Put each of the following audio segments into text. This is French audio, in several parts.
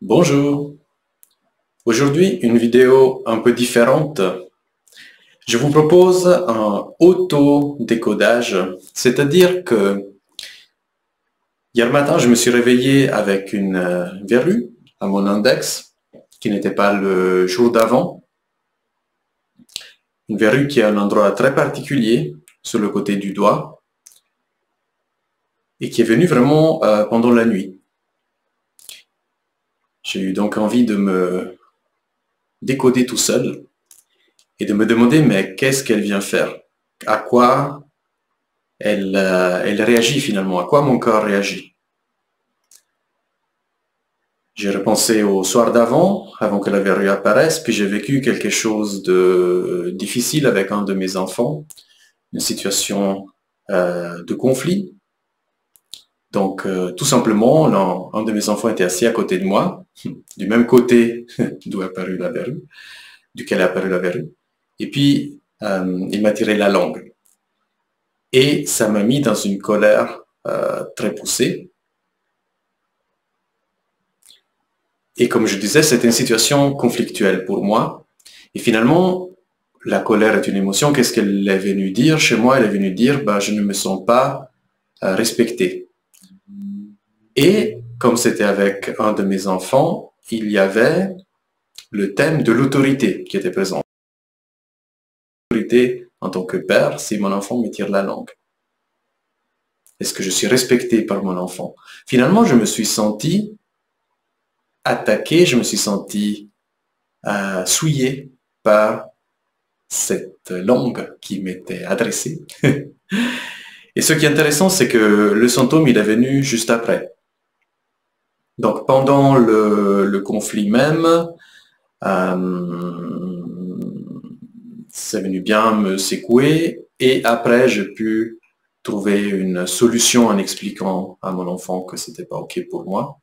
Bonjour. Aujourd'hui, une vidéo un peu différente. Je vous propose un auto-décodage, c'est-à-dire que hier matin, je me suis réveillé avec une verrue à mon index qui n'était pas le jour d'avant. Une verrue qui a un endroit très particulier sur le côté du doigt et qui est venue vraiment pendant la nuit. J'ai eu donc envie de me décoder tout seul et de me demander mais qu'est-ce qu'elle vient faire? À quoi elle réagit finalement? À quoi mon corps réagit? J'ai repensé au soir d'avant, avant que la verrue apparaisse, puis j'ai vécu quelque chose de difficile avec un de mes enfants, une situation de conflit. Donc, tout simplement, un de mes enfants était assis à côté de moi, du même côté d'où est apparue la verrue, duquel est apparue la verrue, et puis il m'a tiré la langue. Et ça m'a mis dans une colère très poussée. Et comme je disais, c'était une situation conflictuelle pour moi. Et finalement, la colère est une émotion. Qu'est-ce qu'elle est venue dire chez moi? Elle est venue dire, bah, je ne me sens pas respecté. Et comme c'était avec un de mes enfants, il y avait le thème de l'autorité qui était présent. L'autorité en tant que père, si mon enfant me tire la langue. Est-ce que je suis respecté par mon enfant? Finalement, je me suis senti attaqué, je me suis senti souillé par cette langue qui m'était adressée. Et ce qui est intéressant, c'est que le symptôme, il est venu juste après. Donc pendant le conflit même, c'est venu bien me secouer et après j'ai pu trouver une solution en expliquant à mon enfant que c'était pas ok pour moi.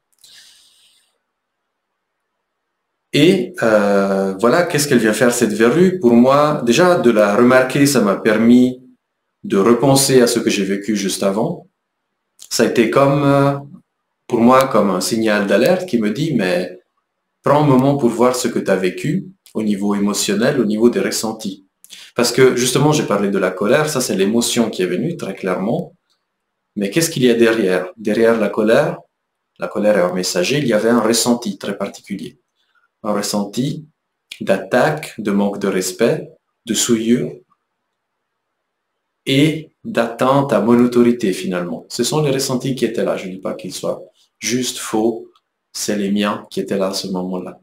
Et voilà, qu'est-ce qu'elle vient faire cette verrue? Pour moi, déjà de la remarquer, ça m'a permis de repenser à ce que j'ai vécu juste avant. Ça a été comme, pour moi, comme un signal d'alerte qui me dit, mais prends un moment pour voir ce que tu as vécu au niveau émotionnel, au niveau des ressentis. Parce que justement, j'ai parlé de la colère, ça c'est l'émotion qui est venue très clairement. Mais qu'est-ce qu'il y a derrière? Derrière la colère est un messager, il y avait un ressenti très particulier. Un ressenti d'attaque, de manque de respect, de souillure et d'atteinte à mon autorité finalement. Ce sont les ressentis qui étaient là. Je ne dis pas qu'ils soient juste faux, c'est les miens qui étaient là à ce moment-là.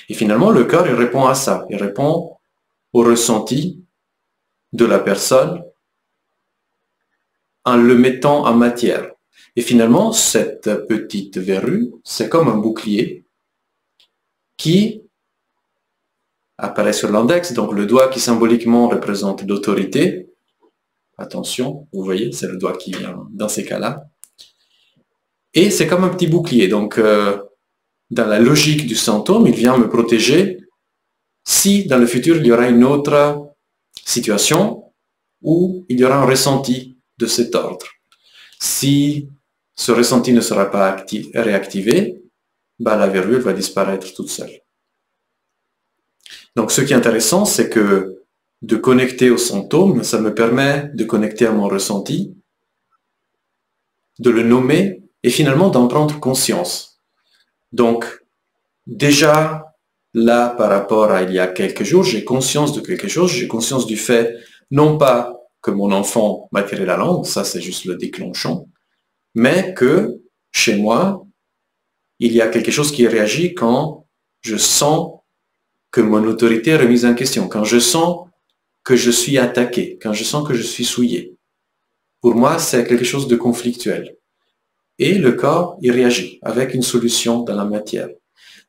Et finalement, le cœur, il répond à ça. Il répond au ressenti de la personne en le mettant en matière. Et finalement, cette petite verrue, c'est comme un bouclier qui apparaît sur l'index, donc le doigt qui symboliquement représente l'autorité. Attention, vous voyez, c'est le doigt qui vient dans ces cas-là. Et c'est comme un petit bouclier. Donc, dans la logique du symptôme, il vient me protéger si dans le futur, il y aura une autre situation où il y aura un ressenti de cet ordre. Si ce ressenti ne sera pas réactivé, bah, la verrue va disparaître toute seule. Donc, ce qui est intéressant, c'est que de connecter au symptôme, ça me permet de connecter à mon ressenti, de le nommer et finalement d'en prendre conscience. Donc, déjà, là, par rapport à il y a quelques jours, j'ai conscience de quelque chose, j'ai conscience du fait, non pas que mon enfant m'a tiré la langue, ça c'est juste le déclenchant, mais que chez moi, il y a quelque chose qui réagit quand je sens que mon autorité est remise en question, quand je sens que je suis attaqué, quand je sens que je suis souillé. Pour moi, c'est quelque chose de conflictuel. Et le corps, il réagit avec une solution dans la matière.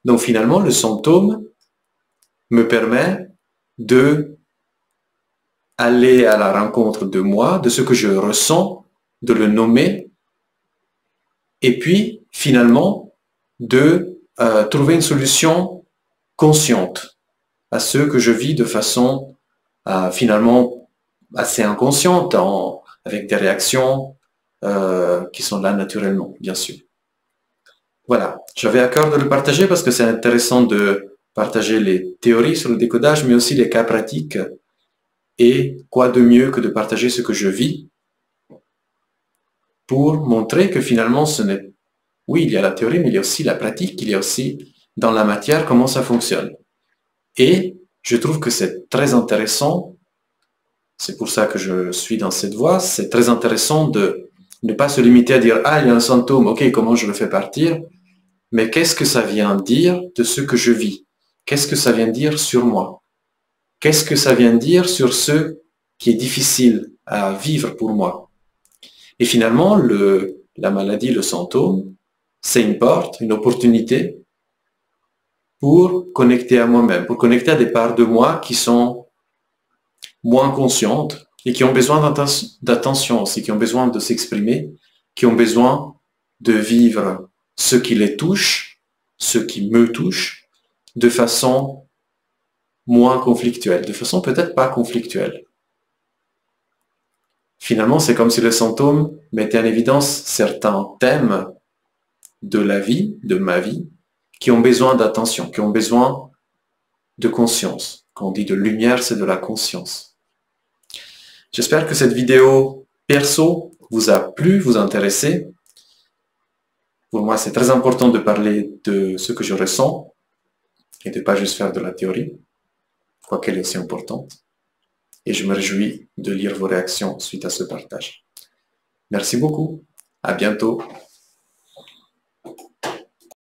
Donc finalement, le symptôme me permet de aller à la rencontre de moi, de ce que je ressens, de le nommer, et puis finalement de trouver une solution consciente à ce que je vis de façon finalement assez inconsciente, avec des réactions qui sont là naturellement, bien sûr. Voilà, J'avais à cœur de le partager parce que c'est intéressant de partager les théories sur le décodage, mais aussi les cas pratiques. Et quoi de mieux que de partager ce que je vis pour montrer que finalement ce n'est... Oui, il y a la théorie, mais il y a aussi la pratique, il y a aussi dans la matière comment ça fonctionne. Et je trouve que c'est très intéressant, c'est pour ça que je suis dans cette voie, c'est très intéressant de ne pas se limiter à dire « Ah, il y a un symptôme, ok, comment je le fais partir ?» Mais qu'est-ce que ça vient dire de ce que je vis? Qu'est-ce que ça vient dire sur moi? Qu'est-ce que ça vient dire sur ce qui est difficile à vivre pour moi? Et finalement, la maladie, le symptôme, c'est une porte, une opportunité pour connecter à moi-même, pour connecter à des parts de moi qui sont moins conscientes et qui ont besoin d'attention aussi, qui ont besoin de s'exprimer, qui ont besoin de vivre ce qui les touche, ce qui me touche, de façon moins conflictuelle, de façon peut-être pas conflictuelle. Finalement, c'est comme si le symptôme mettait en évidence certains thèmes de la vie, de ma vie, qui ont besoin d'attention, qui ont besoin de conscience. Quand on dit de lumière, c'est de la conscience. J'espère que cette vidéo perso vous a plu, vous intéressé. Pour moi, c'est très important de parler de ce que je ressens et de ne pas juste faire de la théorie, quoiqu'elle est aussi importante. Et je me réjouis de lire vos réactions suite à ce partage. Merci beaucoup. À bientôt.